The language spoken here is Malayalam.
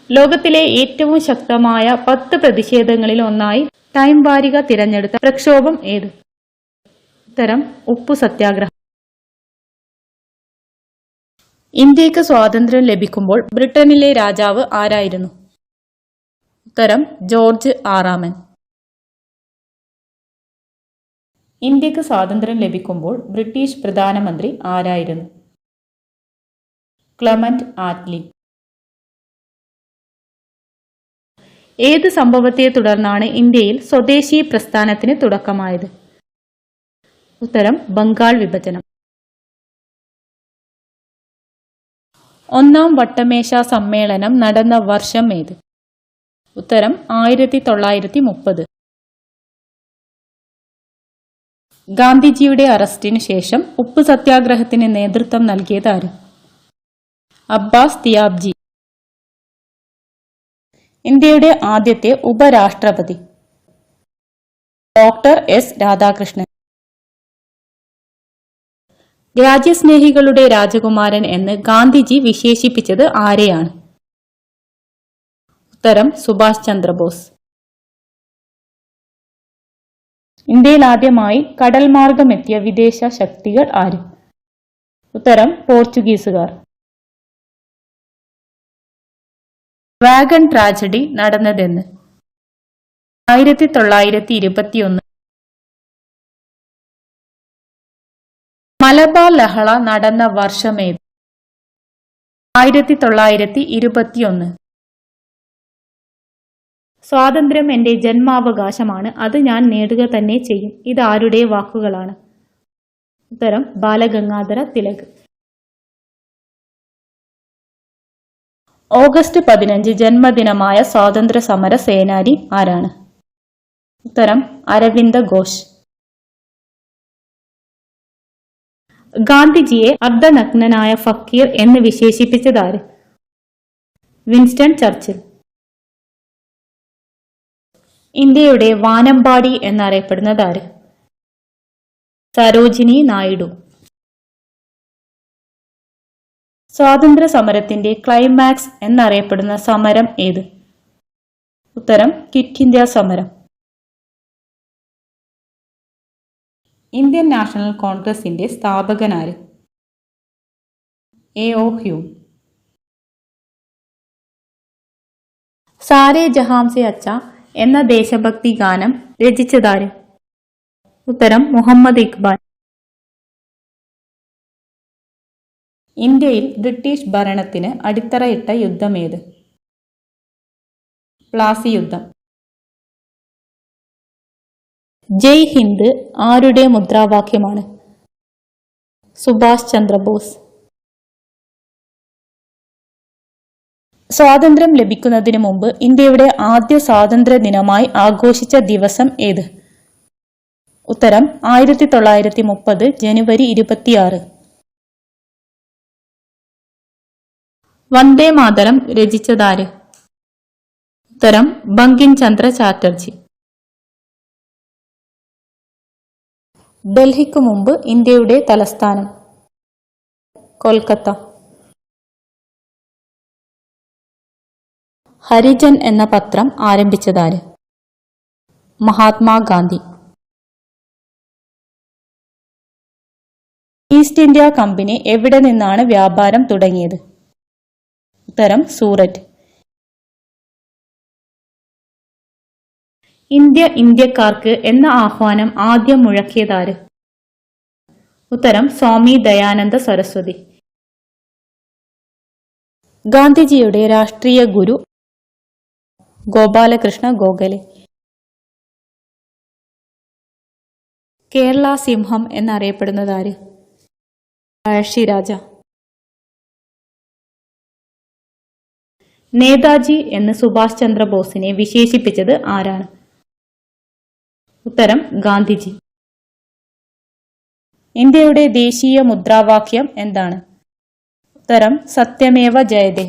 ലോകത്തിലെ ഏറ്റവും ശക്തമായ 10 പ്രതിഷേധങ്ങളിൽ ഒന്നായി ടൈം വാരിക തിരഞ്ഞെടുത്ത പ്രക്ഷോഭം ഏത്? ഉത്തരം ഉപ്പു സത്യാഗ്രഹം. ഇന്ത്യക്ക് സ്വാതന്ത്ര്യം ലഭിക്കുമ്പോൾ ബ്രിട്ടനിലെ രാജാവ് ആരായിരുന്നു? ഉത്തരം ജോർജ് ആറാമൻ. ഇന്ത്യക്ക് സ്വാതന്ത്ര്യം ലഭിക്കുമ്പോൾ ബ്രിട്ടീഷ് പ്രധാനമന്ത്രി ആരായിരുന്നു? Clement Attlee. ഏത് സംഭവത്തെ തുടർന്നാണ് ഇന്ത്യയിൽ സ്വദേശി പ്രസ്ഥാനത്തിന് തുടക്കമായത്? ഉത്തരം ബംഗാൾ വിഭജനം. ഒന്നാം വട്ടമേശ സമ്മേളനം നടന്ന വർഷം ഏത്? ഉത്തരം 1930. ഗാന്ധിജിയുടെ അറസ്റ്റിനു ശേഷം ഉപ്പു സത്യാഗ്രഹത്തിന് നേതൃത്വം നൽകിയത് ആര്? അബ്ബാസ് തിയാബ്ജി. ഇന്ത്യയുടെ ആദ്യത്തെ ഉപരാഷ്ട്രപതി? Doctor S Radhakrishnan. രാജ്യസ്നേഹികളുടെ രാജകുമാരൻ എന്ന് ഗാന്ധിജി വിശേഷിപ്പിച്ചത് ആരെയാണ്? ഉത്തരം സുഭാഷ് ചന്ദ്രബോസ്. ഇന്ത്യയിൽ ആദ്യമായി കടൽ മാർഗമെത്തിയ വിദേശ ശക്തികൾ ആര്? ഉത്തരം പോർച്ചുഗീസുകാർ. വാഗൺ ട്രാജഡി നടന്നതെന്ന്? 1921. മലബാർ ലഹള നടന്ന വർഷമേത്? 1921. സ്വാതന്ത്ര്യം എന്റെ ജന്മാവകാശമാണ്, അത് ഞാൻ നേടുക തന്നെ ചെയ്യും. ഇത് ആരുടെ വാക്കുകളാണ്? ഉത്തരം ബാലഗംഗാധര തിലക്. ഓഗസ്റ്റ് 15 ജന്മദിനമായ സ്വാതന്ത്ര്യ സമര സേനാനി ആരാണ്? ഉത്തരം അരവിന്ദ ഘോഷ്. ഗാന്ധിജിയെ അർദ്ധനഗ്നനായ ഫക്കീർ എന്ന് വിശേഷിപ്പിച്ചതാര്? Winston Churchill. ഇന്ത്യയുടെ വാനമ്പാടി എന്നറിയപ്പെടുന്നതാര്? സരോജിനി നായിഡു. സ്വാതന്ത്ര്യ സമരത്തിന്റെ ക്ലൈമാക്സ് എന്നറിയപ്പെടുന്ന സമരം ഏത്? ഉത്തരം ക്വിറ്റ് ഇന്ത്യ സമരം. ഇന്ത്യൻ നാഷണൽ കോൺഗ്രസിന്റെ സ്ഥാപകനാര്? എ.ഒ. ഹ്യൂം. സാരേ ജഹാം സെ അച്ച എന്ന ദേശഭക്തി ഗാനം രചിച്ചതാര്? ഉത്തരം മുഹമ്മദ് ഇഖ്ബാൽ. ഇന്ത്യയിൽ ബ്രിട്ടീഷ് ഭരണത്തിന് അടിത്തറയിട്ട യുദ്ധമേത്? പ്ലാസി യുദ്ധം. ജയ് ഹിന്ദ് ആരുടെ മുദ്രാവാക്യമാണ്? സുഭാഷ് ചന്ദ്രബോസ്. സ്വാതന്ത്ര്യം ലഭിക്കുന്നതിന് മുമ്പ് ഇന്ത്യയുടെ ആദ്യ സ്വാതന്ത്ര്യ ദിനമായി ആഘോഷിച്ച ദിവസം ഏത്? ഉത്തരം 1930 ജനുവരി 26. വന്ദേ മാതരം രചിച്ചതാര്? ഉത്തരം ബങ്കിം ചന്ദ്ര ചാറ്റർജി. ഡൽഹിക്ക് മുമ്പ് ഇന്ത്യയുടെ തലസ്ഥാനം? കൊൽക്കത്ത. ഹരിജൻ എന്ന പത്രം ആരംഭിച്ചതാര്? മഹാത്മാഗാന്ധി. ഈസ്റ്റ് ഇന്ത്യ കമ്പനി എവിടെ നിന്നാണ് വ്യാപാരം തുടങ്ങിയത്? ഉത്തരം സൂററ്റ്. ഇന്ത്യ ഇന്ത്യക്കാർക്ക് എന്ന ആഹ്വാനം ആദ്യം മുഴക്കിയതാര്? ഉത്തരം സ്വാമി ദയാനന്ദ സരസ്വതി. ഗാന്ധിജിയുടെ രാഷ്ട്രീയ ഗുരു? ഗോപാലകൃഷ്ണ ഗോഖലെ. കേരള സിംഹം എന്നറിയപ്പെടുന്നതാര്? പഴശ്ശിരാജ. നേതാജി എന്ന് സുഭാഷ് ചന്ദ്രബോസിനെ വിശേഷിപ്പിച്ചത് ആരാണ്? ഉത്തരം ഗാന്ധിജി. ഇന്ത്യയുടെ ദേശീയ മുദ്രാവാക്യം എന്താണ്? ഉത്തരം സത്യമേവ ജയതേ.